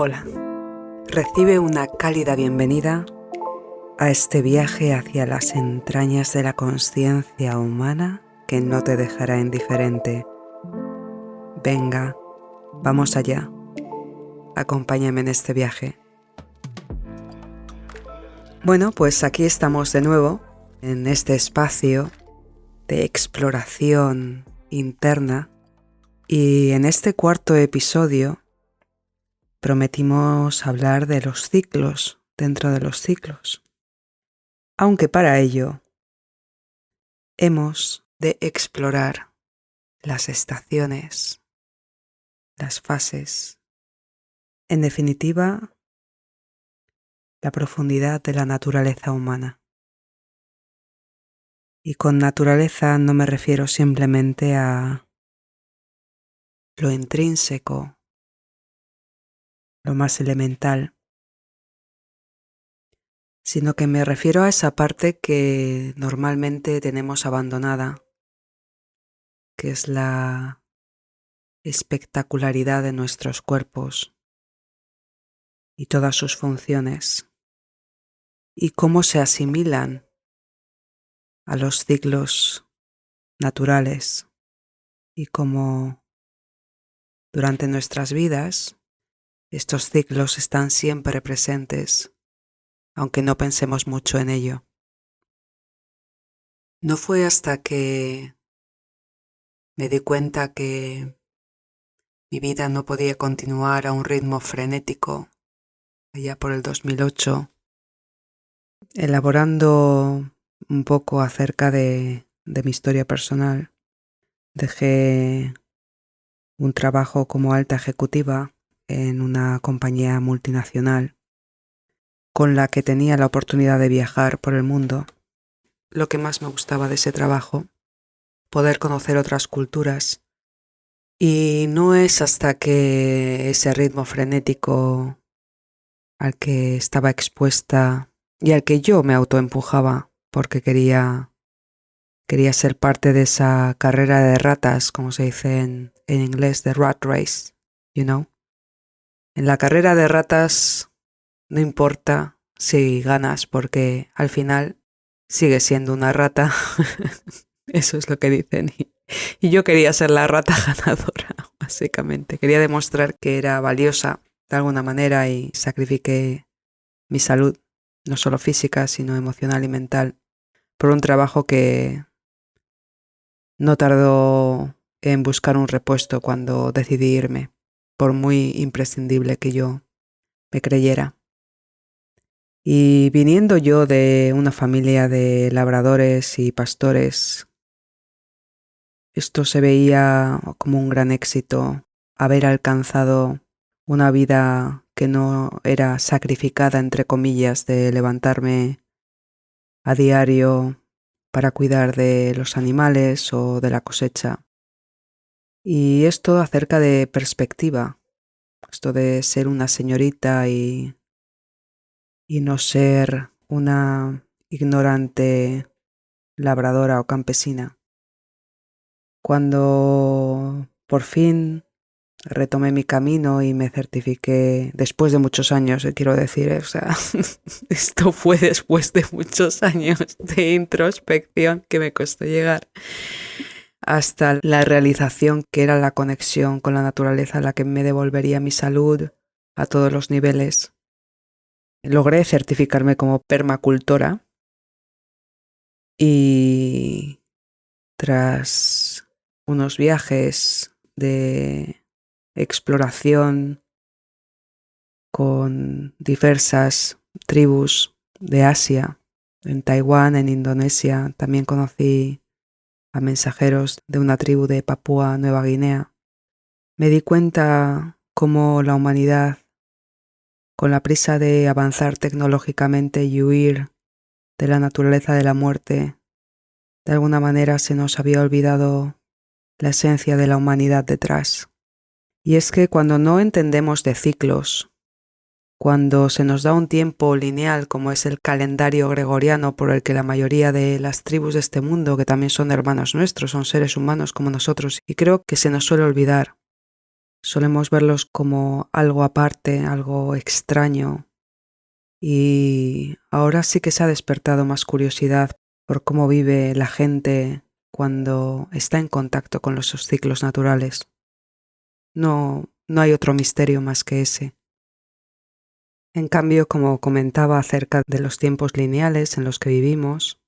Hola, recibe una cálida bienvenida a este viaje hacia las entrañas de la consciencia humana que no te dejará indiferente. Venga, vamos allá. Acompáñame en este viaje. Bueno, pues aquí estamos de nuevo en este espacio de exploración interna y en este cuarto episodio prometimos hablar de los ciclos dentro de los ciclos. Aunque para ello hemos de explorar las estaciones, las fases, en definitiva, la profundidad de la naturaleza humana. Y con naturaleza no me refiero simplemente a lo intrínseco, lo más elemental, sino que me refiero a esa parte que normalmente tenemos abandonada, que es la espectacularidad de nuestros cuerpos y todas sus funciones, y cómo se asimilan a los ciclos naturales y cómo durante nuestras vidas estos ciclos están siempre presentes, aunque no pensemos mucho en ello. No fue hasta que me di cuenta que mi vida no podía continuar a un ritmo frenético, allá por el 2008, elaborando un poco acerca de mi historia personal. Dejé un trabajo como alta ejecutiva en una compañía multinacional con la que tenía la oportunidad de viajar por el mundo. Lo que más me gustaba de ese trabajo, poder conocer otras culturas. Y no es hasta que ese ritmo frenético al que estaba expuesta y al que yo me autoempujaba porque quería ser parte de esa carrera de ratas, como se dice en inglés, de rat race, you know. En la carrera de ratas no importa si ganas porque al final sigues siendo una rata. Eso es lo que dicen. Y yo quería ser la rata ganadora, básicamente. Quería demostrar que era valiosa de alguna manera y sacrifiqué mi salud, no solo física, sino emocional y mental, por un trabajo que no tardó en buscar un repuesto cuando decidí irme, por muy imprescindible que yo me creyera. Y viniendo yo de una familia de labradores y pastores, esto se veía como un gran éxito, haber alcanzado una vida que no era sacrificada, entre comillas, de levantarme a diario para cuidar de los animales o de la cosecha. Y esto acerca de perspectiva, esto de ser una señorita y no ser una ignorante labradora o campesina. Cuando por fin retomé mi camino y me certifiqué, después de muchos años, quiero decir, o sea, esto fue después de muchos años de introspección que me costó llegar hasta la realización que era la conexión con la naturaleza, la que me devolvería mi salud a todos los niveles. Logré certificarme como permacultora y tras unos viajes de exploración con diversas tribus de Asia, en Taiwán, en Indonesia, también conocí a mensajeros de una tribu de Papúa Nueva Guinea. Me di cuenta cómo la humanidad, con la prisa de avanzar tecnológicamente y huir de la naturaleza de la muerte, de alguna manera se nos había olvidado la esencia de la humanidad detrás. Y es que cuando no entendemos de ciclos, cuando se nos da un tiempo lineal como es el calendario gregoriano por el que la mayoría de las tribus de este mundo, que también son hermanos nuestros, son seres humanos como nosotros, y creo que se nos suele olvidar Solemos verlos como algo aparte, algo extraño, y ahora sí que se ha despertado más curiosidad por cómo vive la gente cuando está en contacto con los ciclos naturales. No hay otro misterio más que ese. En cambio, como comentaba acerca de los tiempos lineales en los que vivimos,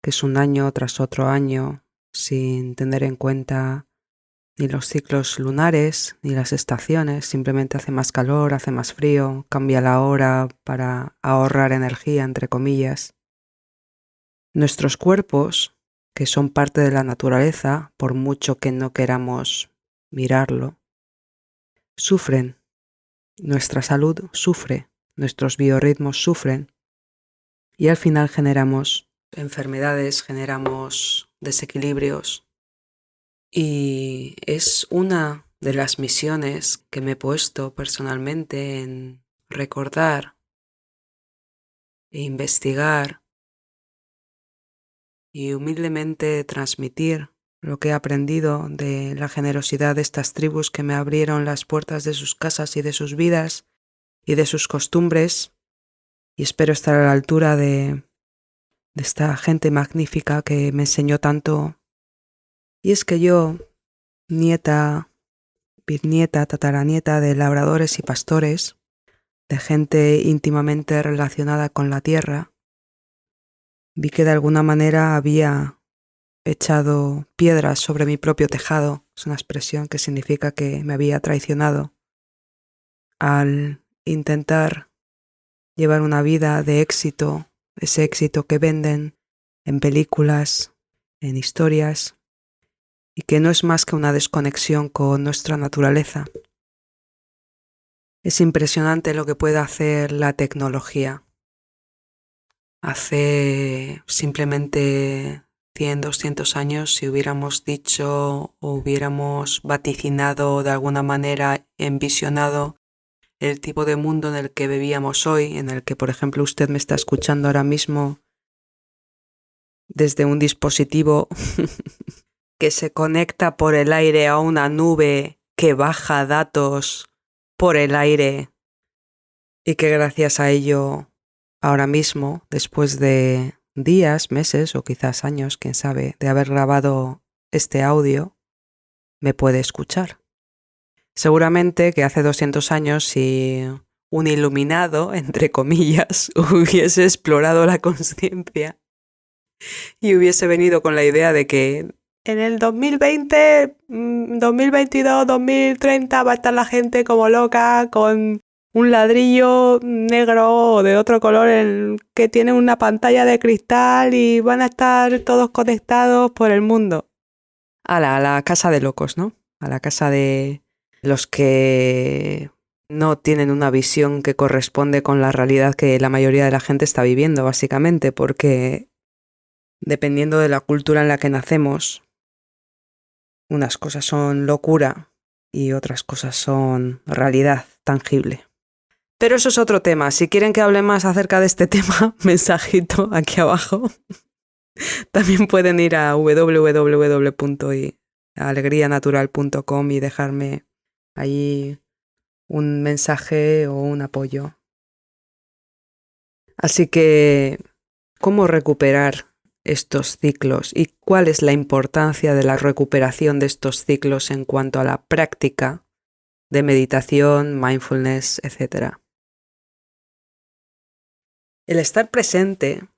que es un año tras otro año, sin tener en cuenta ni los ciclos lunares, ni las estaciones, simplemente hace más calor, hace más frío, cambia la hora para ahorrar energía, entre comillas. Nuestros cuerpos, que son parte de la naturaleza, por mucho que no queramos mirarlo, sufren. Nuestra salud sufre, nuestros biorritmos sufren y al final generamos enfermedades, generamos desequilibrios. Y es una de las misiones que me he puesto personalmente en recordar e investigar y humildemente transmitir lo que he aprendido de la generosidad de estas tribus que me abrieron las puertas de sus casas y de sus vidas y de sus costumbres, y espero estar a la altura de esta gente magnífica que me enseñó tanto. Y es que yo, nieta, bisnieta, tataranieta de labradores y pastores, de gente íntimamente relacionada con la tierra, vi que de alguna manera había echado piedras sobre mi propio tejado. Es una expresión que significa que me había traicionado al intentar llevar una vida de éxito, ese éxito que venden en películas, en historias, y que no es más que una desconexión con nuestra naturaleza. Es impresionante lo que puede hacer la tecnología. Hace simplemente 100, 200 años, si hubiéramos dicho o hubiéramos vaticinado de alguna manera, envisionado el tipo de mundo en el que vivíamos hoy, en el que, por ejemplo, usted me está escuchando ahora mismo desde un dispositivo que se conecta por el aire a una nube que baja datos por el aire y que gracias a ello ahora mismo, después de días, meses o quizás años, quién sabe, de haber grabado este audio, me puede escuchar. Seguramente que hace 200 años, si un iluminado, entre comillas, hubiese explorado la consciencia y hubiese venido con la idea de que en el 2020, 2022, 2030 va a estar la gente como loca con un ladrillo negro o de otro color que tiene una pantalla de cristal y van a estar todos conectados por el mundo. A la casa de locos, ¿no? A la casa de los que no tienen una visión que corresponde con la realidad que la mayoría de la gente está viviendo, básicamente, porque dependiendo de la cultura en la que nacemos, unas cosas son locura y otras cosas son realidad tangible. Pero eso es otro tema. Si quieren que hable más acerca de este tema, mensajito aquí abajo. También pueden ir a www.alegrianatural.com y dejarme ahí un mensaje o un apoyo. Así que, ¿cómo recuperar estos ciclos y cuál es la importancia de la recuperación de estos ciclos en cuanto a la práctica de meditación, mindfulness, etc.? El estar presente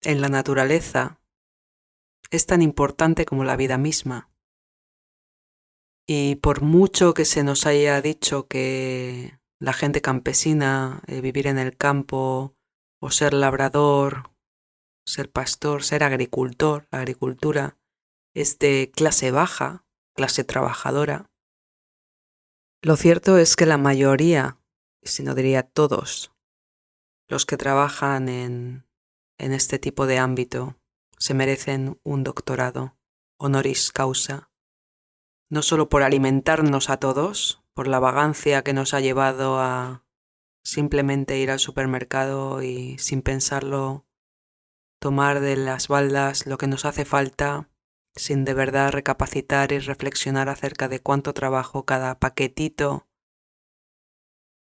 en la naturaleza es tan importante como la vida misma. Y por mucho que se nos haya dicho que la gente campesina, vivir en el campo o ser labrador, ser pastor, ser agricultor, la agricultura es de clase baja, clase trabajadora, lo cierto es que la mayoría, si no diría todos, los que trabajan en este tipo de ámbito se merecen un doctorado honoris causa, no solo por alimentarnos a todos, por la vagancia que nos ha llevado a simplemente ir al supermercado y sin pensarlo tomar de las baldas lo que nos hace falta sin de verdad recapacitar y reflexionar acerca de cuánto trabajo cada paquetito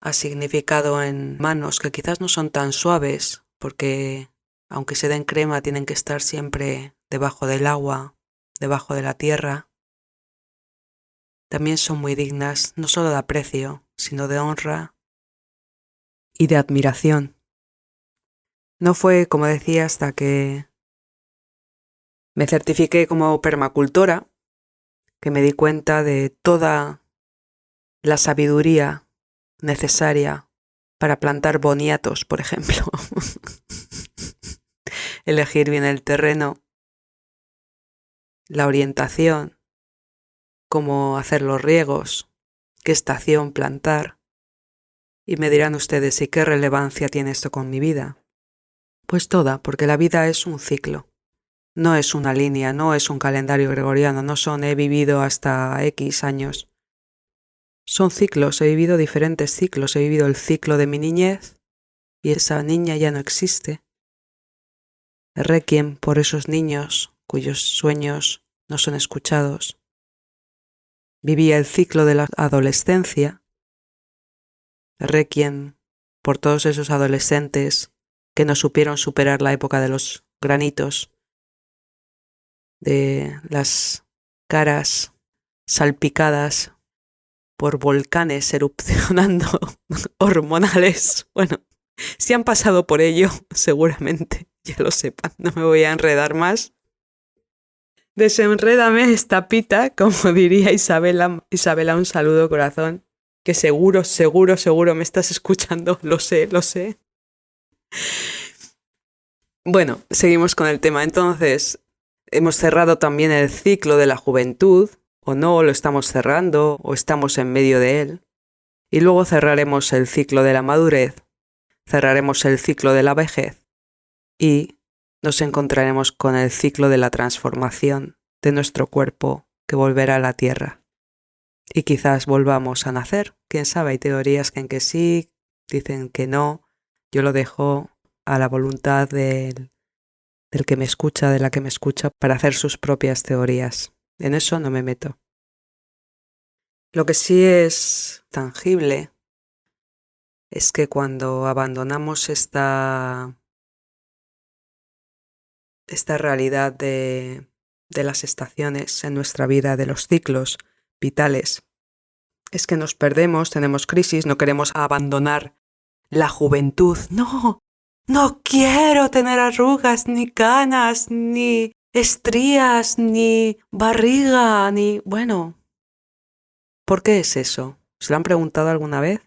ha significado en manos que quizás no son tan suaves, porque aunque se den crema tienen que estar siempre debajo del agua, debajo de la tierra. También son muy dignas no solo de aprecio, sino de honra y de admiración. No fue, como decía, hasta que me certifiqué como permacultora que me di cuenta de toda la sabiduría necesaria para plantar boniatos, por ejemplo. Elegir bien el terreno, la orientación, cómo hacer los riegos, qué estación plantar. Y me dirán ustedes, ¿y qué relevancia tiene esto con mi vida? Pues toda, porque la vida es un ciclo. No es una línea, no es un calendario gregoriano, no son he vivido hasta X años. Son ciclos, he vivido diferentes ciclos, he vivido el ciclo de mi niñez y esa niña ya no existe. Requiem por esos niños cuyos sueños no son escuchados. Viví el ciclo de la adolescencia. Requiem por todos esos adolescentes que no supieron superar la época de los granitos, de las caras salpicadas por volcanes erupcionando hormonales. Bueno, si han pasado por ello, seguramente ya lo sepan, no me voy a enredar más. Desenrédame esta pita, como diría Isabela. Isabela, un saludo, corazón, que seguro me estás escuchando, lo sé. Bueno, seguimos con el tema. Entonces, hemos cerrado también el ciclo de la juventud, o no, lo estamos cerrando, o estamos en medio de él. Y luego cerraremos el ciclo de la madurez, cerraremos el ciclo de la vejez y nos encontraremos con el ciclo de la transformación de nuestro cuerpo que volverá a la tierra. Y quizás volvamos a nacer, quién sabe, hay teorías que en que sí, dicen que no, yo lo dejo a la voluntad del que me escucha, de la que me escucha, para hacer sus propias teorías. En eso no me meto. Lo que sí es tangible es que cuando abandonamos esta realidad de las estaciones en nuestra vida, de los ciclos vitales, es que nos perdemos, tenemos crisis, no queremos abandonar la juventud. No quiero tener arrugas, ni canas, ni estrías, ni barriga, ni... Bueno, ¿por qué es eso? ¿Se lo han preguntado alguna vez?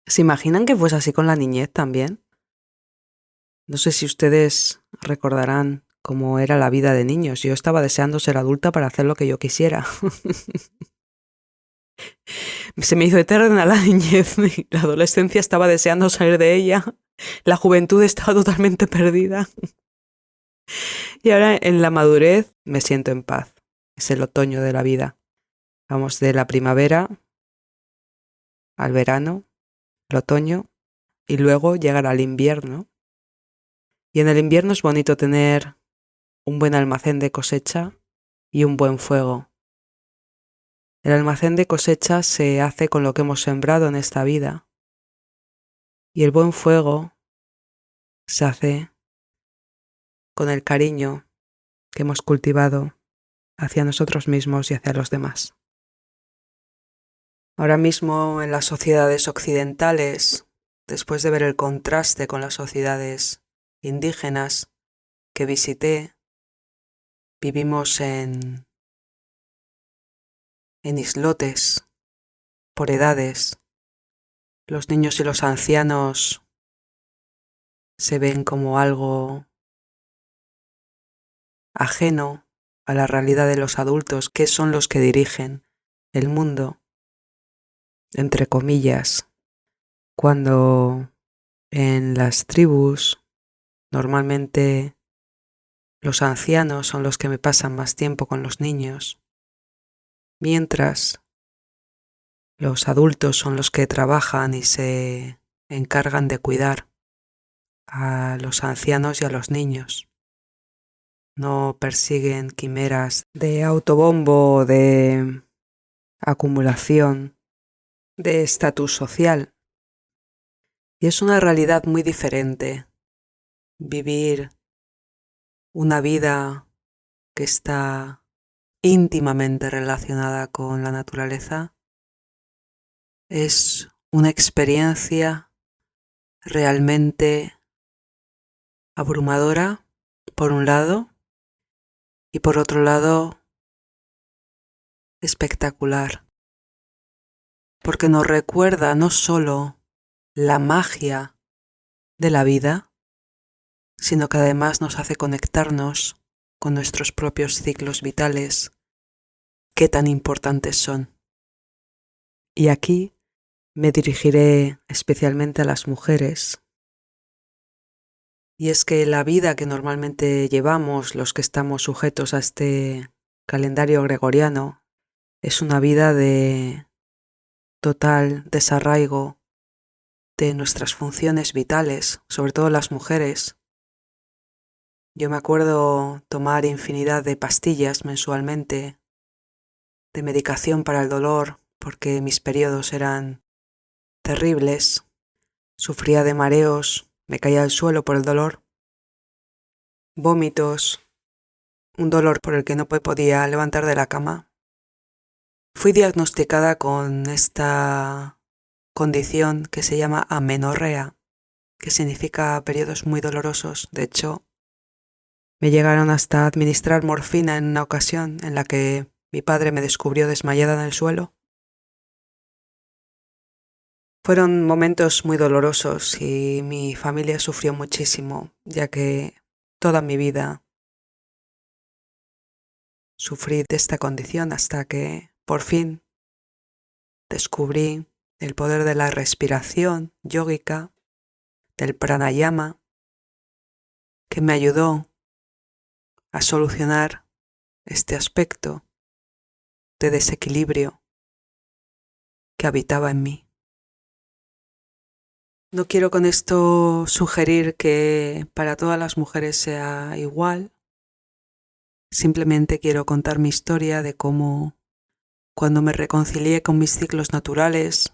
¿Se imaginan que fuese así con la niñez también? No sé si ustedes recordarán cómo era la vida de niños. Yo estaba deseando ser adulta para hacer lo que yo quisiera. Se me hizo eterna la niñez. La adolescencia estaba deseando salir de ella. La juventud estaba totalmente perdida. Y ahora en la madurez me siento en paz. Es el otoño de la vida. Vamos de la primavera al verano, al otoño y luego llegar al invierno. Y en el invierno es bonito tener un buen almacén de cosecha y un buen fuego. El almacén de cosecha se hace con lo que hemos sembrado en esta vida y el buen fuego se hace con el cariño que hemos cultivado hacia nosotros mismos y hacia los demás. Ahora mismo en las sociedades occidentales, después de ver el contraste con las sociedades indígenas que visité, vivimos en islotes, por edades. Los niños y los ancianos se ven como algo ajeno a la realidad de los adultos, que son los que dirigen el mundo, entre comillas, cuando en las tribus normalmente los ancianos son los que me pasan más tiempo con los niños, mientras los adultos son los que trabajan y se encargan de cuidar a los ancianos y a los niños. no persiguen quimeras de autobombo, de acumulación, de estatus social. Y es una realidad muy diferente vivir una vida que está íntimamente relacionada con la naturaleza. Es una experiencia realmente abrumadora, por un lado, y por otro lado, espectacular, porque nos recuerda no solo la magia de la vida, sino que además nos hace conectarnos con nuestros propios ciclos vitales, que tan importantes son. Y aquí me dirigiré especialmente a las mujeres. Y es que la vida que normalmente llevamos, los que estamos sujetos a este calendario gregoriano, es una vida de total desarraigo de nuestras funciones vitales, sobre todo las mujeres. Yo me acuerdo tomar infinidad de pastillas mensualmente, de medicación para el dolor, porque mis periodos eran terribles, sufría de mareos, me caía al suelo por el dolor, vómitos, un dolor por el que no me podía levantar de la cama. Fui diagnosticada con esta condición que se llama amenorrea, que significa periodos muy dolorosos. De hecho, me llegaron hasta administrar morfina en una ocasión en la que mi padre me descubrió desmayada en el suelo. Fueron momentos muy dolorosos y mi familia sufrió muchísimo, ya que toda mi vida sufrí de esta condición hasta que, por fin, descubrí el poder de la respiración yógica, del pranayama, que me ayudó a solucionar este aspecto de desequilibrio que habitaba en mí. No quiero con esto sugerir que para todas las mujeres sea igual. Simplemente quiero contar mi historia de cómo, cuando me reconcilié con mis ciclos naturales,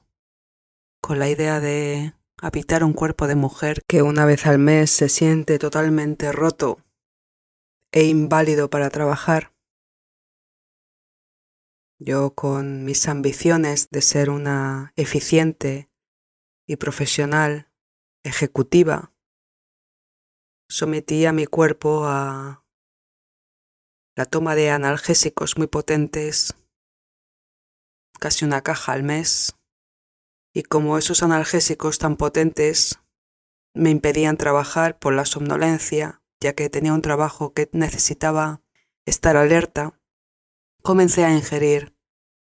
con la idea de habitar un cuerpo de mujer que una vez al mes se siente totalmente roto e inválido para trabajar, yo con mis ambiciones de ser una eficiente y profesional ejecutiva, sometí a mi cuerpo a la toma de analgésicos muy potentes, casi una caja al mes, y como esos analgésicos tan potentes me impedían trabajar por la somnolencia, ya que tenía un trabajo que necesitaba estar alerta, comencé a ingerir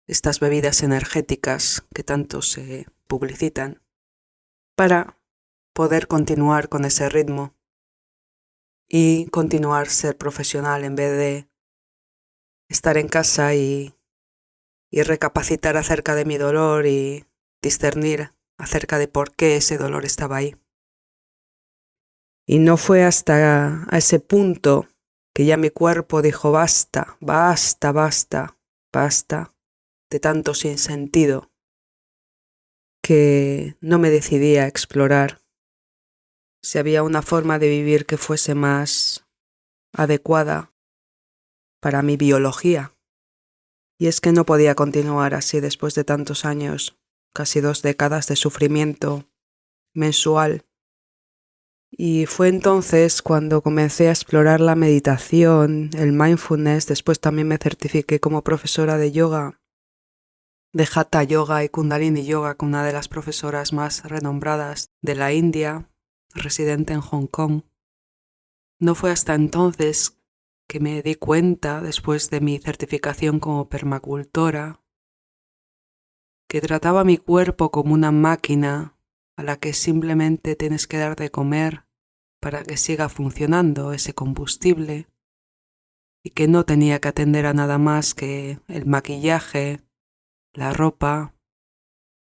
estas bebidas energéticas que tanto se publicitan para poder continuar con ese ritmo y continuar ser profesional en vez de estar en casa y recapacitar acerca de mi dolor y discernir acerca de por qué ese dolor estaba ahí. Y no fue hasta a ese punto que ya mi cuerpo dijo basta, basta, basta, basta de tanto sinsentido, que no me decidí a explorar si había una forma de vivir que fuese más adecuada para mi biología. Y es que no podía continuar así después de tantos años, casi 2 décadas de sufrimiento mensual. Y fue entonces cuando comencé a explorar la meditación, el mindfulness. Después también me certifiqué como profesora de yoga, de Hatha Yoga y Kundalini Yoga, con una de las profesoras más renombradas de la India, residente en Hong Kong. No fue hasta entonces que me di cuenta, después de mi certificación como permacultora, que trataba mi cuerpo como una máquina a la que simplemente tienes que dar de comer para que siga funcionando ese combustible, y que no tenía que atender a nada más que el maquillaje, la ropa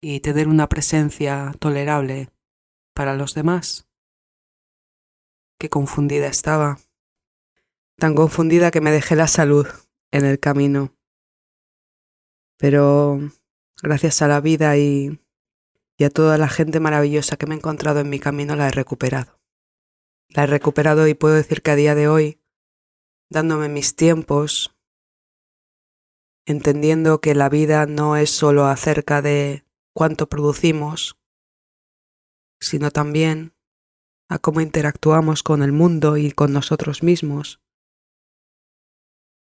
y tener una presencia tolerable para los demás. Qué confundida estaba. tan confundida que me dejé la salud en el camino. Pero gracias a la vida y a toda la gente maravillosa que me he encontrado en mi camino, la he recuperado. La he recuperado y puedo decir que a día de hoy, dándome mis tiempos, entendiendo que la vida no es solo acerca de cuánto producimos, sino también a cómo interactuamos con el mundo y con nosotros mismos.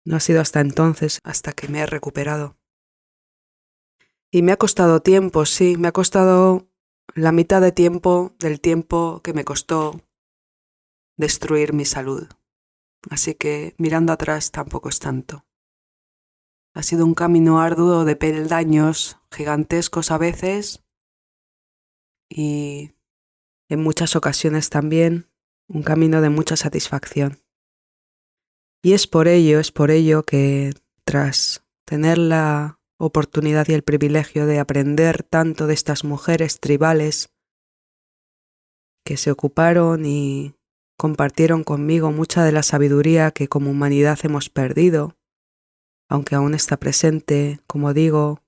No ha sido hasta entonces, hasta que me he recuperado. Y me ha costado tiempo, sí, me ha costado la mitad de tiempo del tiempo que me costó destruir mi salud. Así que mirando atrás tampoco es tanto. Ha sido un camino arduo de peldaños gigantescos a veces y en muchas ocasiones también un camino de mucha satisfacción. Y es por ello que tras tener la oportunidad y el privilegio de aprender tanto de estas mujeres tribales que se ocuparon y compartieron conmigo mucha de la sabiduría que como humanidad hemos perdido, aunque aún está presente, como digo,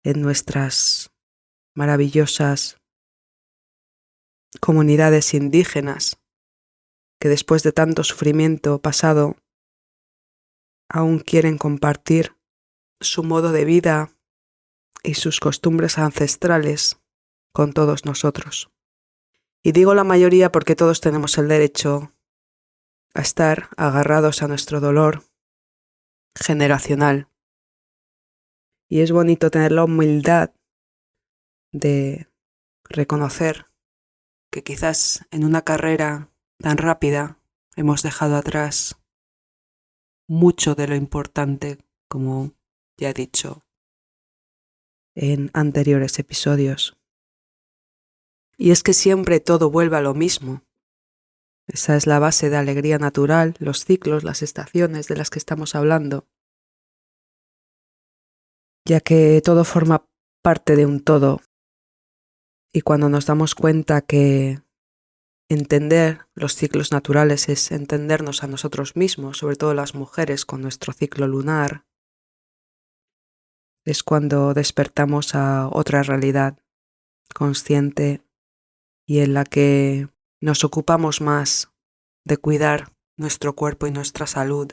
en nuestras maravillosas comunidades indígenas, que después de tanto sufrimiento pasado aún quieren compartir su modo de vida y sus costumbres ancestrales con todos nosotros. Y digo la mayoría porque todos tenemos el derecho a estar agarrados a nuestro dolor generacional. Y es bonito tener la humildad de reconocer que quizás en una carrera tan rápida hemos dejado atrás mucho de lo importante, como ya he dicho en anteriores episodios. Y es que siempre todo vuelve a lo mismo. Esa es la base de alegría natural, los ciclos, las estaciones de las que estamos hablando, ya que todo forma parte de un todo. Y cuando nos damos cuenta que entender los ciclos naturales es entendernos a nosotros mismos, sobre todo las mujeres con nuestro ciclo lunar, es cuando despertamos a otra realidad consciente y en la que nos ocupamos más de cuidar nuestro cuerpo y nuestra salud.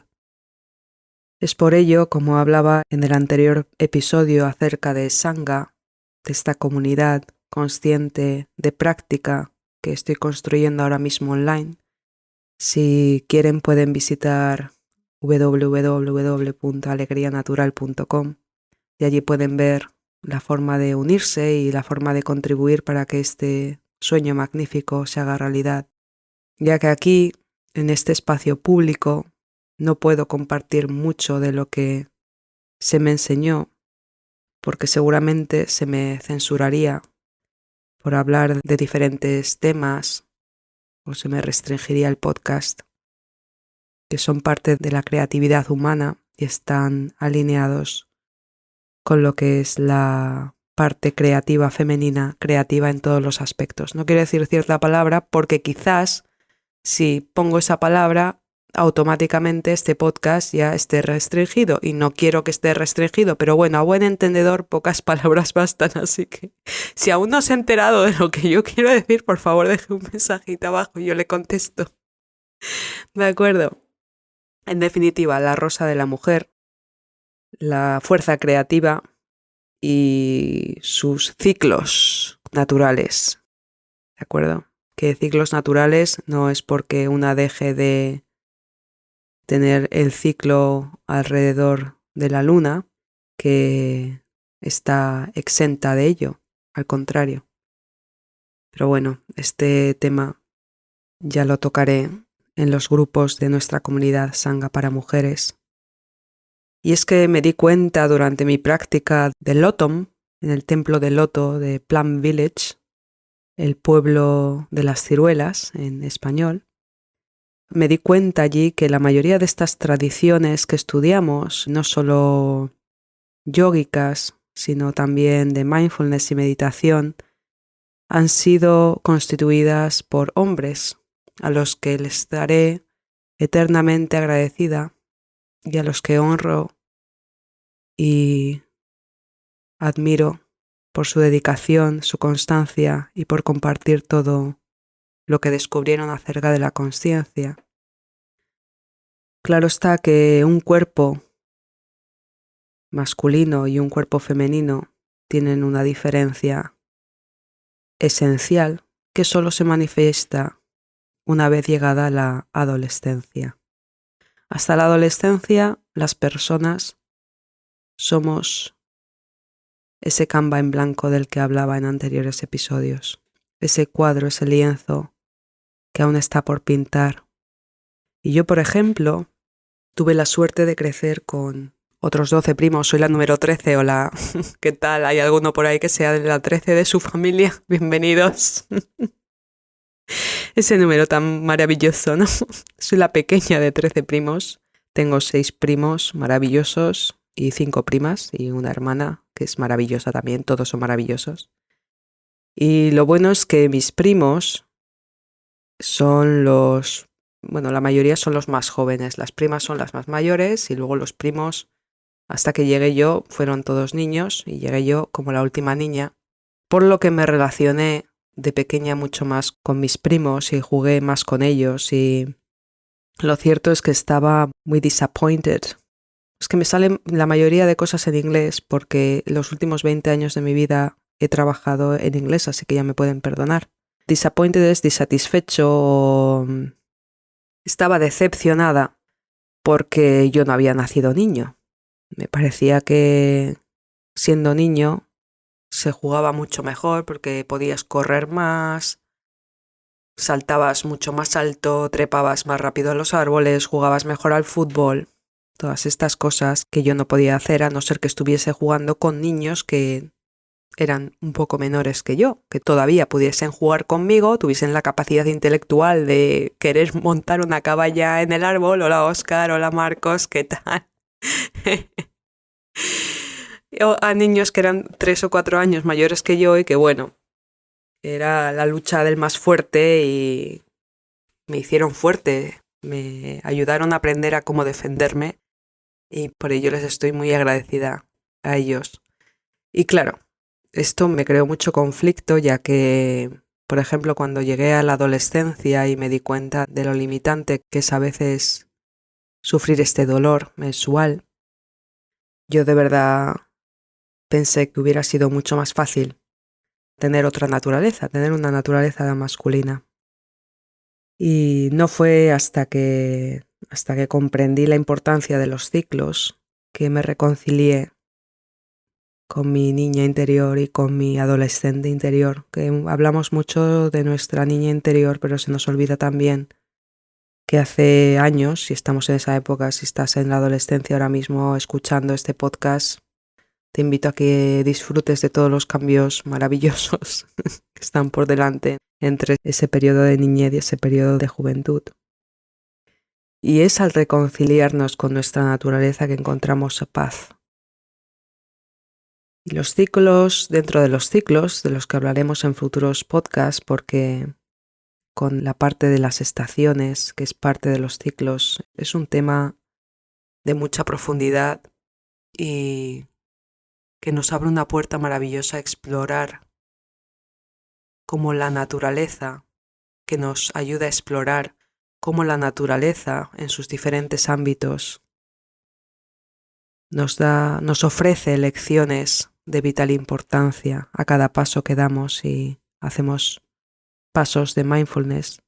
Es por ello, como hablaba en el anterior episodio acerca de Sangha, de esta comunidad consciente de práctica que estoy construyendo ahora mismo online. Si quieren pueden visitar www.alegrianatural.com y allí pueden ver la forma de unirse y la forma de contribuir para que este sueño magnífico se haga realidad. Ya que aquí, en este espacio público, no puedo compartir mucho de lo que se me enseñó, porque seguramente se me censuraría por hablar de diferentes temas o se me restringiría el podcast, que son parte de la creatividad humana y están alineados con lo que es la parte creativa femenina, creativa en todos los aspectos. No quiero decir cierta palabra porque quizás si pongo esa palabra automáticamente este podcast ya esté restringido y no quiero que esté restringido, pero bueno, a buen entendedor pocas palabras bastan, así que si aún no se ha enterado de lo que yo quiero decir, por favor deje un mensajito abajo y yo le contesto. ¿De acuerdo? En definitiva, la rosa de la mujer, la fuerza creativa y sus ciclos naturales, ¿de acuerdo? Que ciclos naturales no es porque una deje de tener el ciclo alrededor de la luna que está exenta de ello, al contrario. Pero bueno, este tema ya lo tocaré en los grupos de nuestra comunidad Sangha para mujeres. Y es que me di cuenta durante mi práctica de Lotom, en el templo de Loto de Plum Village, el pueblo de las ciruelas en español, me di cuenta allí que la mayoría de estas tradiciones que estudiamos, no solo yógicas, sino también de mindfulness y meditación, han sido constituidas por hombres, a los que les daré eternamente agradecida y a los que honro y admiro por su dedicación, su constancia y por compartir todo lo que descubrieron acerca de la consciencia. Claro está que un cuerpo masculino y un cuerpo femenino tienen una diferencia esencial que solo se manifiesta una vez llegada la adolescencia. Hasta la adolescencia, las personas somos ese Canva en blanco del que hablaba en anteriores episodios, ese cuadro, ese lienzo que aún está por pintar. Y yo, por ejemplo, tuve la suerte de crecer con otros 12 primos. Soy la número 13. Hola, ¿qué tal? ¿Hay alguno por ahí que sea de la 13 de su familia? Bienvenidos. Ese número tan maravilloso, ¿no? Soy la pequeña de 13 primos. Tengo 6 primos maravillosos y 5 primas y una hermana que es maravillosa también. Todos son maravillosos. Y lo bueno es que mis primos son la mayoría son los más jóvenes. Las primas son las más mayores y luego los primos, hasta que llegué yo, fueron todos niños y llegué yo como la última niña, por lo que me relacioné de pequeña mucho más con mis primos y jugué más con ellos y lo cierto es que estaba muy disappointed. Es que me salen la mayoría de cosas en inglés porque los últimos 20 años de mi vida he trabajado en inglés, así que ya me pueden perdonar. Disappointed es disatisfecho o estaba decepcionada porque yo no había nacido niño. Me parecía que siendo niño se jugaba mucho mejor porque podías correr más, saltabas mucho más alto, trepabas más rápido a los árboles, jugabas mejor al fútbol. Todas estas cosas que yo no podía hacer a no ser que estuviese jugando con niños que eran un poco menores que yo, que todavía pudiesen jugar conmigo, tuviesen la capacidad intelectual de querer montar una caballa en el árbol. Hola Óscar, hola Marcos, ¿qué tal? A niños que eran 3 o 4 años mayores que yo y que bueno, era la lucha del más fuerte y me hicieron fuerte, me ayudaron a aprender a cómo defenderme y por ello les estoy muy agradecida a ellos. Y claro, esto me creó mucho conflicto ya que, por ejemplo, cuando llegué a la adolescencia y me di cuenta de lo limitante que es a veces sufrir este dolor mensual, yo de verdad pensé que hubiera sido mucho más fácil tener otra naturaleza, tener una naturaleza masculina. Y no fue hasta que comprendí la importancia de los ciclos que me reconcilié con mi niña interior y con mi adolescente interior, que hablamos mucho de nuestra niña interior, pero se nos olvida también que hace años, si estamos en esa época, si estás en la adolescencia ahora mismo escuchando este podcast, te invito a que disfrutes de todos los cambios maravillosos que están por delante entre ese periodo de niñez y ese periodo de juventud. Y es al reconciliarnos con nuestra naturaleza que encontramos paz. Y los ciclos, dentro de los ciclos, de los que hablaremos en futuros podcasts, porque con la parte de las estaciones, que es parte de los ciclos, es un tema de mucha profundidad y que nos abre una puerta maravillosa a explorar cómo la naturaleza, que nos ayuda a explorar cómo la naturaleza en sus diferentes ámbitos nos ofrece lecciones de vital importancia a cada paso que damos y hacemos pasos de mindfulness,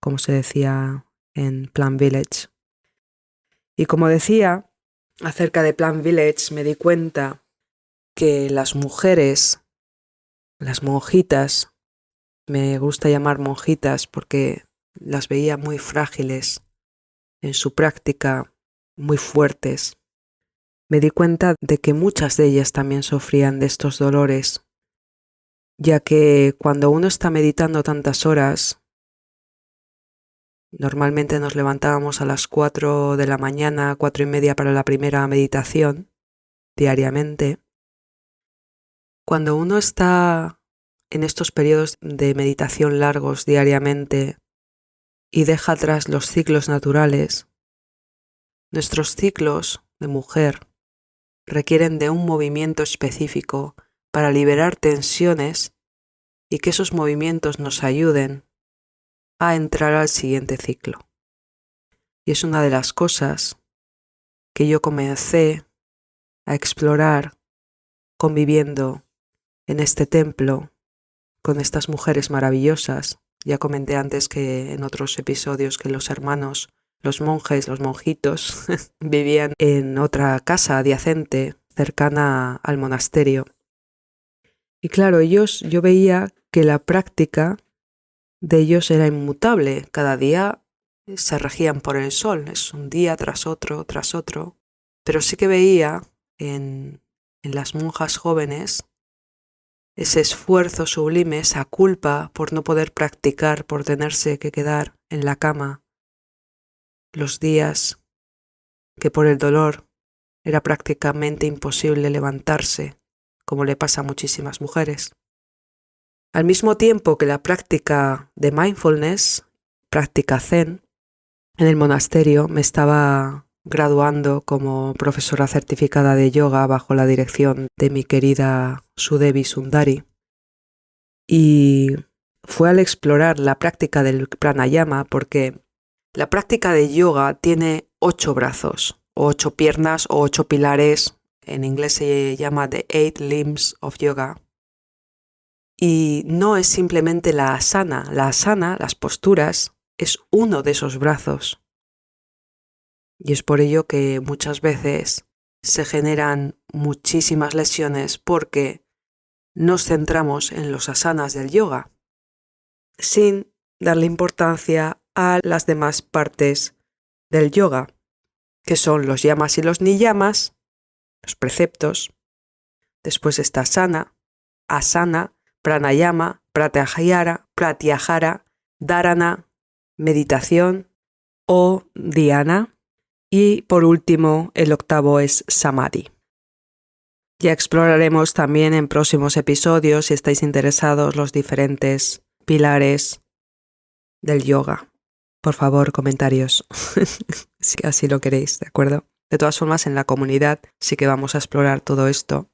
como se decía en Plant Village. Y como decía acerca de Plant Village, me di cuenta que las mujeres, las monjitas, me gusta llamar monjitas porque las veía muy frágiles en su práctica, muy fuertes. Me di cuenta de que muchas de ellas también sufrían de estos dolores, ya que cuando uno está meditando tantas horas, normalmente nos levantábamos a las 4 de la mañana, 4:30 para la primera meditación, diariamente. Cuando uno está en estos periodos de meditación largos diariamente, y deja atrás los ciclos naturales, nuestros ciclos de mujer requieren de un movimiento específico para liberar tensiones y que esos movimientos nos ayuden a entrar al siguiente ciclo. Y es una de las cosas que yo comencé a explorar conviviendo en este templo con estas mujeres maravillosas. Ya comenté antes que en otros episodios que los hermanos, los monjes, los monjitos vivían en otra casa adyacente cercana al monasterio. Y claro, yo veía que la práctica de ellos era inmutable. Cada día se regían por el sol, es un día tras otro, pero sí que veía en las monjas jóvenes ese esfuerzo sublime, esa culpa por no poder practicar, por tenerse que quedar en la cama los días que por el dolor era prácticamente imposible levantarse, como le pasa a muchísimas mujeres. Al mismo tiempo que la práctica de mindfulness, práctica zen, en el monasterio me estaba graduando como profesora certificada de yoga bajo la dirección de mi querida Sudevi Sundari. Y fue al explorar la práctica del pranayama porque la práctica de yoga tiene 8 brazos, o 8 piernas, o 8 pilares. En inglés se llama The 8 Limbs of Yoga. Y no es simplemente la asana. La asana, las posturas, es uno de esos brazos. Y es por ello que muchas veces se generan muchísimas lesiones porque nos centramos en los asanas del yoga sin darle importancia a las demás partes del yoga, que son los yamas y los niyamas, los preceptos. Después está asana, pranayama, pratyahara, dharana, meditación o dhyana. Y por último, el 8º es samadhi. Ya exploraremos también en próximos episodios, si estáis interesados, los diferentes pilares del yoga. Por favor, comentarios, si así lo queréis, ¿de acuerdo? De todas formas, en la comunidad sí que vamos a explorar todo esto.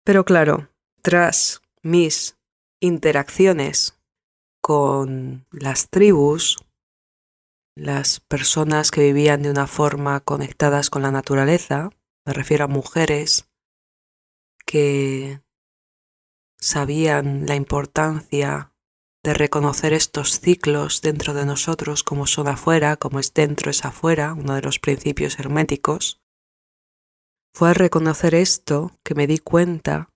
Pero claro, tras mis interacciones con las tribus, las personas que vivían de una forma conectadas con la naturaleza, me refiero a mujeres que sabían la importancia de reconocer estos ciclos dentro de nosotros, como son afuera, como es dentro es afuera, uno de los principios herméticos. Fue al reconocer esto que me di cuenta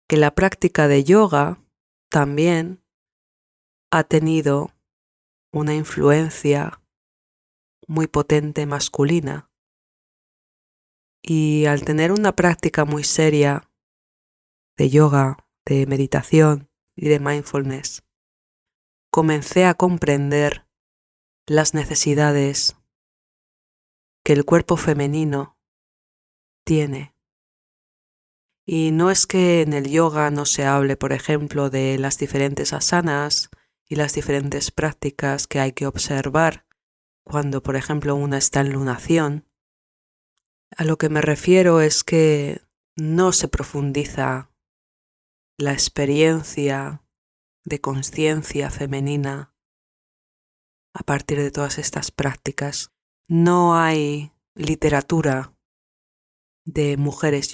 que la práctica de yoga también ha tenido una influencia muy potente masculina. Y al tener una práctica muy seria de yoga, de meditación y de mindfulness, comencé a comprender las necesidades que el cuerpo femenino tiene. Y no es que en el yoga no se hable, por ejemplo, de las diferentes asanas y las diferentes prácticas que hay que observar cuando, por ejemplo, una está en lunación. A lo que me refiero es que no se profundiza la experiencia de conciencia femenina a partir de todas estas prácticas. No hay literatura de mujeres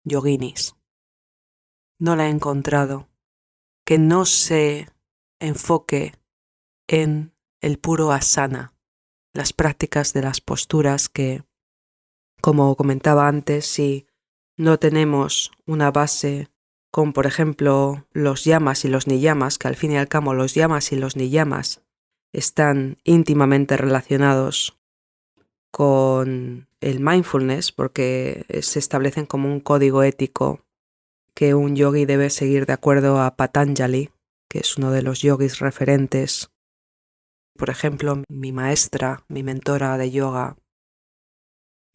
yoginis. No la he encontrado que no se enfoque en el puro asana, las prácticas de las posturas que, como comentaba antes, si no tenemos una base con, por ejemplo, los yamas y los niyamas, que al fin y al cabo los yamas y los niyamas están íntimamente relacionados con el mindfulness, porque se establecen como un código ético que un yogi debe seguir de acuerdo a Patanjali, que es uno de los yogis referentes. Por ejemplo, mi maestra, mi mentora de yoga,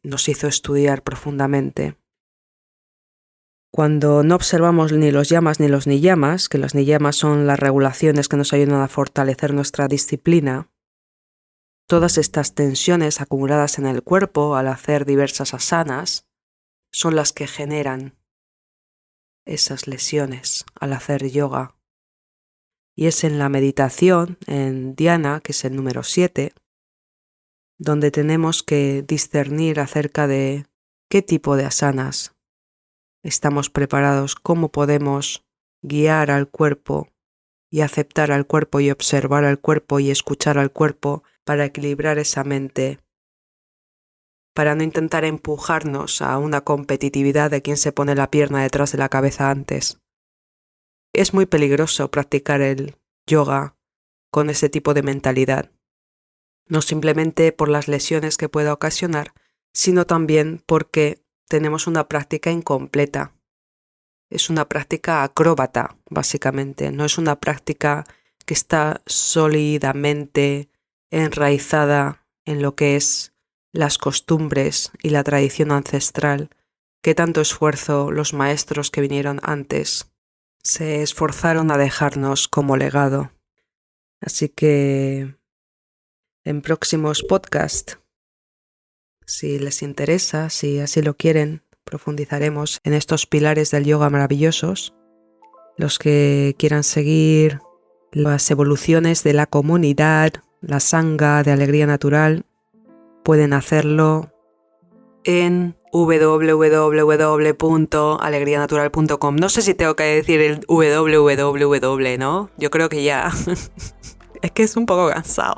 nos hizo estudiar profundamente. Cuando no observamos ni los yamas ni los niyamas, que los niyamas son las regulaciones que nos ayudan a fortalecer nuestra disciplina, Todas estas tensiones acumuladas en el cuerpo al hacer diversas asanas son las que generan esas lesiones al hacer yoga. Y es en la meditación, en dhyana, que es el número 7, donde tenemos que discernir acerca de qué tipo de asanas estamos preparados, cómo podemos guiar al cuerpo y aceptar al cuerpo y observar al cuerpo y escuchar al cuerpo para equilibrar esa mente, para no intentar empujarnos a una competitividad de quién se pone la pierna detrás de la cabeza antes. Es muy peligroso practicar el yoga con ese tipo de mentalidad, no simplemente por las lesiones que pueda ocasionar, sino también porque tenemos una práctica incompleta. Es una práctica acróbata, básicamente, no es una práctica que está sólidamente enraizada en lo que es las costumbres y la tradición ancestral que tanto esfuerzo los maestros que vinieron antes se esforzaron a dejarnos como legado. Así que en próximos podcasts, si les interesa, si así lo quieren, profundizaremos en estos pilares del yoga maravillosos. Los que quieran seguir las evoluciones de la comunidad, la sangha de Alegría Natural, pueden hacerlo en www.alegrianatural.com. No sé si tengo que decir el www, ¿no? Yo creo que ya. Es que es un poco cansado.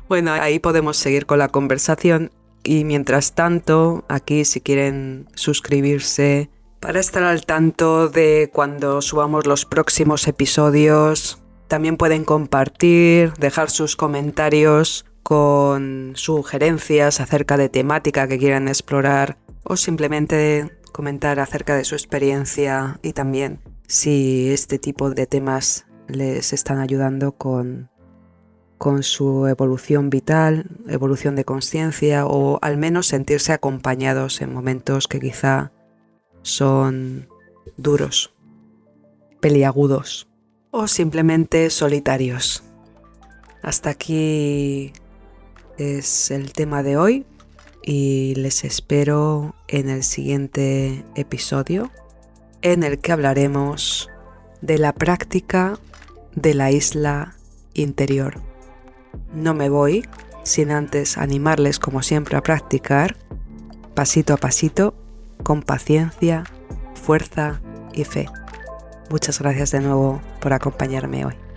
Bueno, ahí podemos seguir con la conversación y mientras tanto, aquí si quieren suscribirse para estar al tanto de cuando subamos los próximos episodios, también pueden compartir, dejar sus comentarios con sugerencias acerca de temática que quieran explorar o simplemente comentar acerca de su experiencia y también si este tipo de temas les están ayudando con su evolución vital, evolución de conciencia o al menos sentirse acompañados en momentos que quizá son duros, peliagudos o simplemente solitarios. Hasta aquí es el tema de hoy y les espero en el siguiente episodio en el que hablaremos de la práctica de la isla interior. No me voy sin antes animarles como siempre a practicar pasito a pasito, con paciencia, fuerza y fe. Muchas gracias de nuevo por acompañarme hoy.